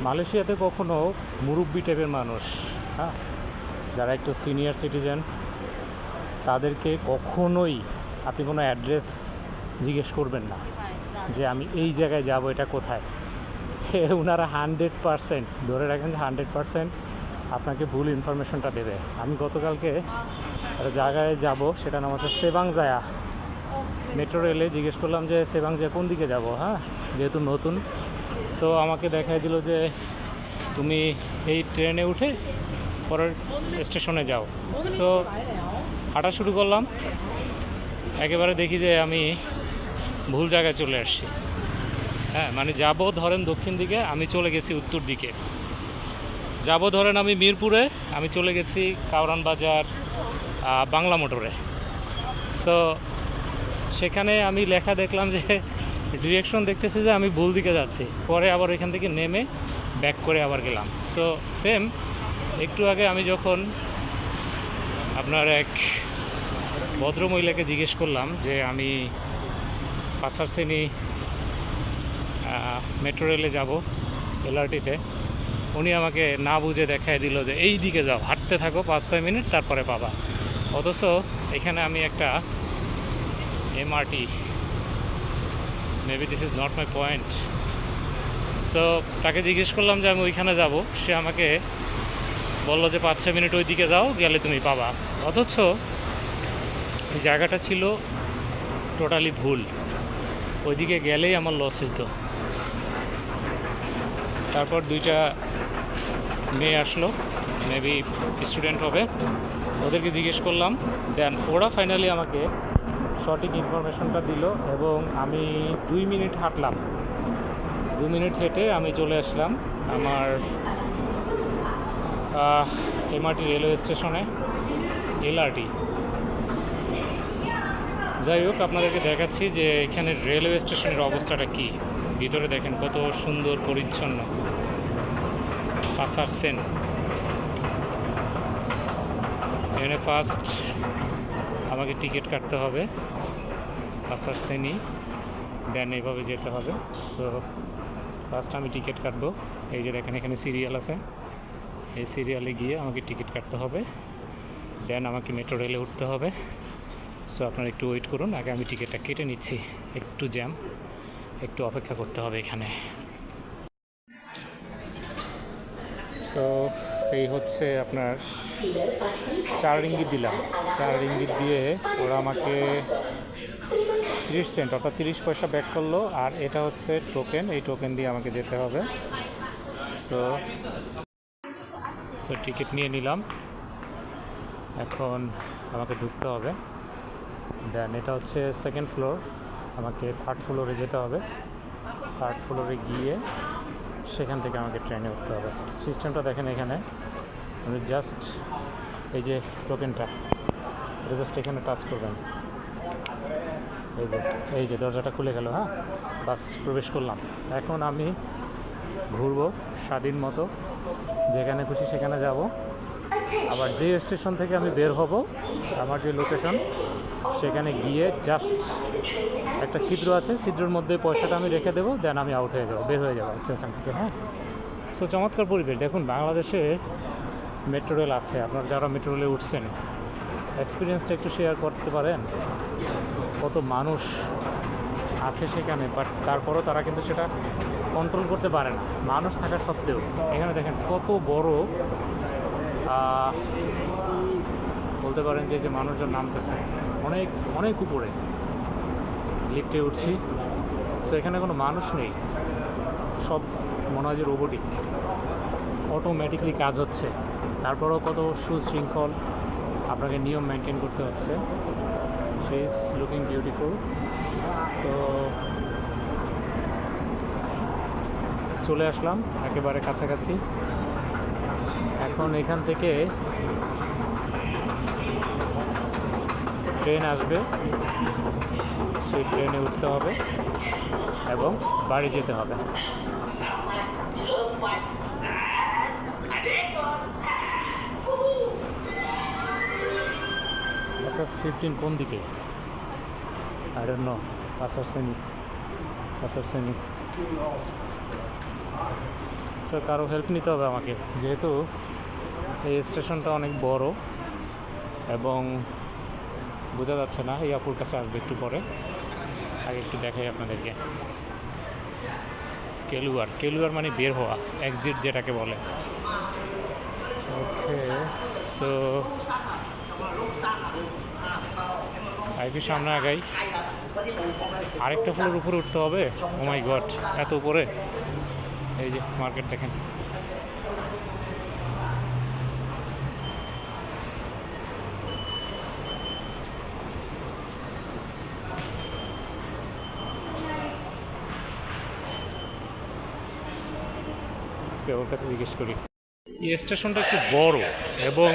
মালয়েশিয়াতে কখনো মুরব্বি টাইপের মানুষ, হ্যাঁ, যারা একটু সিনিয়র সিটিজেন, তাদেরকে কখনোই আপনি কোনো অ্যাড্রেস জিজ্ঞেস করবেন না যে আমি এই জায়গায় যাব, এটা কোথায়। ওনারা 100% ধরে রাখেন যে 100% আপনাকে ভুল ইনফরমেশনটা দেবে। আমি গতকালকে একটা জায়গায় যাব, সেটা নাম হচ্ছে সেবাংজায়া। মেট্রো রেলে জিজ্ঞেস করলাম যে সেবাংজায়া কোন দিকে যাব, হ্যাঁ, যেহেতু নতুন। সো আমাকে দেখাই দিল যে তুমি এই ট্রেনে উঠে পরের স্টেশনে যাও। সো হাঁটা শুরু করলাম, একেবারে দেখি যে আমি ভুল জায়গায় চলে আসছি। হ্যাঁ, মানে যাব ধরেন দক্ষিণ দিকে, আমি চলে গেছি উত্তর দিকে। যাব ধরেন আমি মিরপুরে, আমি চলে গেছি কাউরান বাজার বাংলা মোটরে। সো সেখানে আমি লেখা দেখলাম যে ডিরেকশন দেখতেছি যে আমি ভুল দিকে যাচ্ছি। পরে আবার এখান থেকে নেমে ব্যাক করে আবার গেলাম। সো সেম একটু আগে আমি যখন আপনার এক ভদ্রমহিলাকে জিজ্ঞেস করলাম যে আমি পাসারসেনি মেট্রো রেলে যাব এলআরটিতে, উনি আমাকে না বুঝে দেখায় দিল যে এই দিকে যাও, হাঁটতে থাকো 5-6 মিনিট তারপরে পাবা। অথচ এখানে আমি একটা MRT, maybe this is not my point. So তাকে জিজ্ঞেস করলাম যে আমি ওইখানে যাব, সে আমাকে বললো যে 5-6 মিনিট ওই দিকে যাও, গেলে তুমি পাবা। অথচ ওই জায়গাটা ছিল টোটালি ভুল, ওইদিকে গেলেই আমার লস হইতো। তারপর দুইটা মেয়ে আসলো, মেবি স্টুডেন্ট হবে, ওদেরকে জিজ্ঞেস করলাম, দেন ওরা ফাইনালি আমাকে সঠিক ইনফরমেশনটা দিল। এবং আমি 2 মিনিট হাঁটলাম, 2 মিনিট হেঁটে আমি চলে আসলাম আমার এমআরটি রেলওয়ে স্টেশনে, এলআরটি। যাই হোক, আপনাদেরকে দেখাচ্ছি যে এখানে রেলওয়ে স্টেশনের অবস্থাটা কী। ভিতরে দেখেন কত সুন্দর পরিচ্ছন্ন। পাসারসেন এখানে ফার্স্ট আমাকে টিকিট কাটতে হবে, পাসারসেনি, দেন এইভাবে যেতে হবে। সো ফার্স্ট আমি টিকিট কাটবো। এই যে দেখেন এখানে সিরিয়াল আছে, এই সিরিয়ালে গিয়ে আমাকে টিকিট কাটতে হবে, দেন আমাকে মেট্রো রেলে উঠতে হবে। সো আপনারা একটু ওয়েট করুন, আগে আমি টিকিটটা কেটে নিচ্ছি। একটু জ্যাম, একটু অপেক্ষা করতে হবে এখানে। সো এই হচ্ছে আপনার 4 রিঙ্গিত দিলাম, 4 রিঙ্গিত দিয়ে ওরা আমাকে 30 সেন্ট অর্থাৎ 30 পয়সা ব্যাক করলো। আর এটা হচ্ছে টোকেন, এই টোকেন দিয়ে আমাকে যেতে হবে। সো টিকিট নিয়ে নিলাম, এখন আমাকে ঢুকতে হবে। দেন এটা হচ্ছে 2nd ফ্লোর, আমাকে 3rd ফ্লোরে যেতে হবে। 3rd ফ্লোরে গিয়ে সেখান থেকে আমাকে ট্রেনে উঠতে হবে। সিস্টেমটা দেখেন, এখানে আমি জাস্ট এই যে টোকেনটা, এটা জাস্ট এখানে টাচ করবেন, এই যে দরজাটা খুলে গেল। হ্যাঁ, বাস প্রবেশ করলাম। এখন আমি ঘুরবো স্বাধীন মতো, যেখানে খুশি সেখানে যাব। আবার যে স্টেশন থেকে আমি বের হব, আমার যে লোকেশন, সেখানে গিয়ে জাস্ট একটা ছিদ্র আছে, ছিদ্রের মধ্যে পয়সাটা আমি রেখে দেবো, দেন আমি আউট হয়ে যাবো, বের হয়ে যাবো সেখান থেকে। হ্যাঁ, সো চমৎকার পরিবেশ। দেখুন, বাংলাদেশে মেট্রো রেল আছে, আপনারা যারা মেট্রো রেলে উঠছেন এক্সপিরিয়েন্সটা একটু শেয়ার করতে পারেন। কত মানুষ আছে সেখানে, বাট তারপরও তারা কিন্তু সেটা কন্ট্রোল করতে পারে না, মানুষ থাকা সত্ত্বেও। এখানে দেখেন কত বড়, বলতে পারেন যে মানুষজন নামতেছে অনেক অনেক উপরে। লিফটে উঠছি, সো এখানে কোনো মানুষ নেই, সব মনে হয় যে রোবোটিক, অটোমেটিকলি কাজ হচ্ছে। তারপরেও কত সুশৃঙ্খল, আপনাকে নিয়ম মেনটেন করতে হচ্ছে। She is looking beautiful. তো চলে আসলাম একেবারে কাছাকাছি। এখন এখান থেকে ট্রেন আসবে, সেই ট্রেনে উঠতে হবে এবং বাড়ি যেতে হবে। SS15 কোন দিকে? I don't know. পাসারসেনি। সো কারো হেল্প নিতে হবে আমাকে, যেহেতু এই স্টেশনটা অনেক বড় এবং বোঝা যাচ্ছে না। এই আপুর কাছে আসবে একটু পরে, আগে একটু দেখাই আপনাদেরকে। কেলুয়ার, কেলুয়ার মানে বের হওয়া, এক্সিট যেটাকে বলে। ওকে, সো আইপি সামনে আগাই। আরেকটা ফ্লোর উপরে উঠতে হবে। ও মাই গড, এত উপরে! এই যে মার্কেট দেখেন। ওর কাছে জিজ্ঞেস করি। এই স্টেশনটা একটু বড় এবং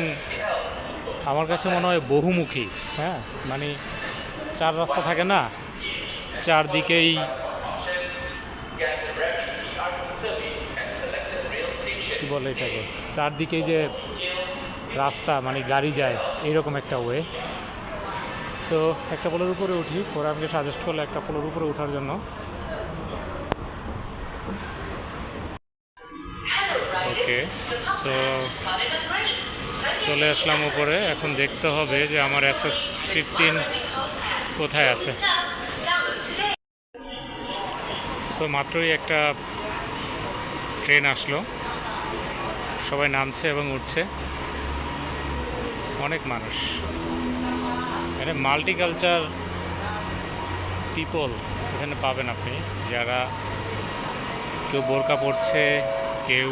আমার কাছে মনে হয় বহুমুখী। হ্যাঁ, মানে চার রাস্তা থাকে না, চারদিকেই কি বলে এটাকে, চারদিকেই যে রাস্তা, মানে গাড়ি যায়, এইরকম একটা ওয়ে। সো একটা পোলের উপরে উঠি, পরে আমাকে সাজেস্ট করলো একটা পোলের উপরে ওঠার জন্য। ওকে, সো চলে আসলাম উপরে। এখন দেখতে হবে যে আমার SS-15 কোথায় আছে। সো মাত্রই একটা ট্রেন আসলো, সবাই নামছে এবং উঠছে। অনেক মানুষ, এখানে মাল্টিকালচার পিপল এখানে পাবেন আপনি, যারা কেউ বোরকা পরছে, কেউ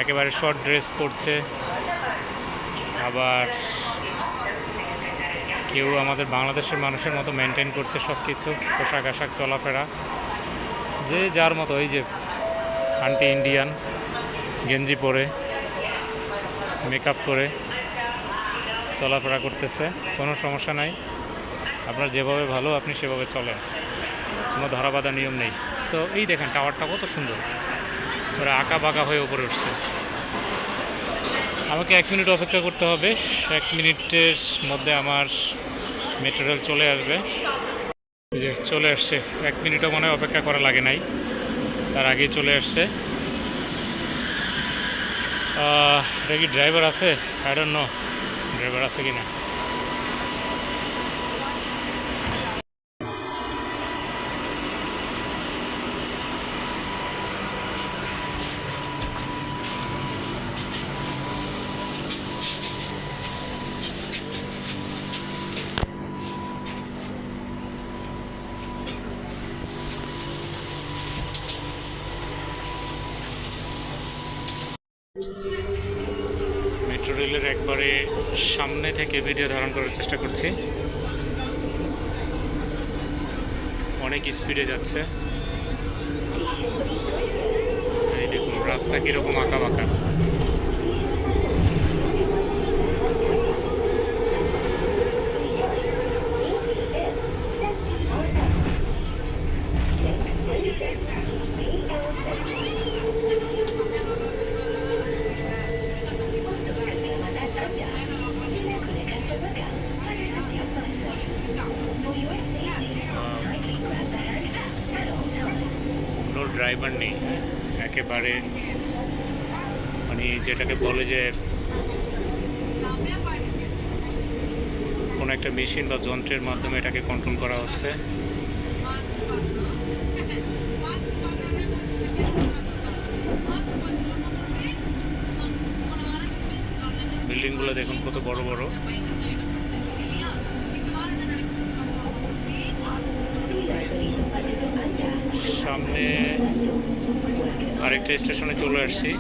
একেবারে শর্ট ড্রেস পরছে, আবার কেউ আমাদের বাংলাদেশের মানুষের মতো মেনটেন করছে সব কিছু, পোশাক আশাক, চলাফেরা যে যার মতো। এই যে আন্টি ইন্ডিয়ান, গেঞ্জি পরে, মেকআপ করে চলাফেরা করতেছে, কোনো সমস্যা নাই। আপনার যেভাবে ভালো আপনি সেভাবে চলেন, কোনো ধরাবাধা নিয়ম নেই। সো এই দেখেন টাওয়ারটা কত সুন্দর, ওরা আঁকা বাঁকা হয়ে উপরে উঠছে। আমাকে 1 মিনিট অপেক্ষা করতে হবে, 1 মিনিটের মধ্যে আমার মেট্রো রেল চলে আসবে। এই যে চলে আসছে, 1 মিনিটও মনে হয় অপেক্ষা করা লাগে নাই, তার আগেই চলে আসছে। এটা কি ড্রাইভার আছে? আই ডোন্ট নো ড্রাইভার আছে কি না। মেট্রো রেলের একবারে সামনে থেকে ভিডিও ধারণ করার চেষ্টা করছি। অনেক স্পিডে যাচ্ছে, এই দেখুন রাস্তা কীরকম আঁকা বাঁকা। কোনো ড্রাইভার নেই, একেবারে মানে যেটাকে বলে যে কোনো একটা মেশিন বা যন্ত্রের মাধ্যমে এটাকে কন্ট্রোল করা হচ্ছে। বিল্ডিংগুলো দেখুন কত বড় বড়। সামনে আরেকটা স্টেশনে চলে আসছি।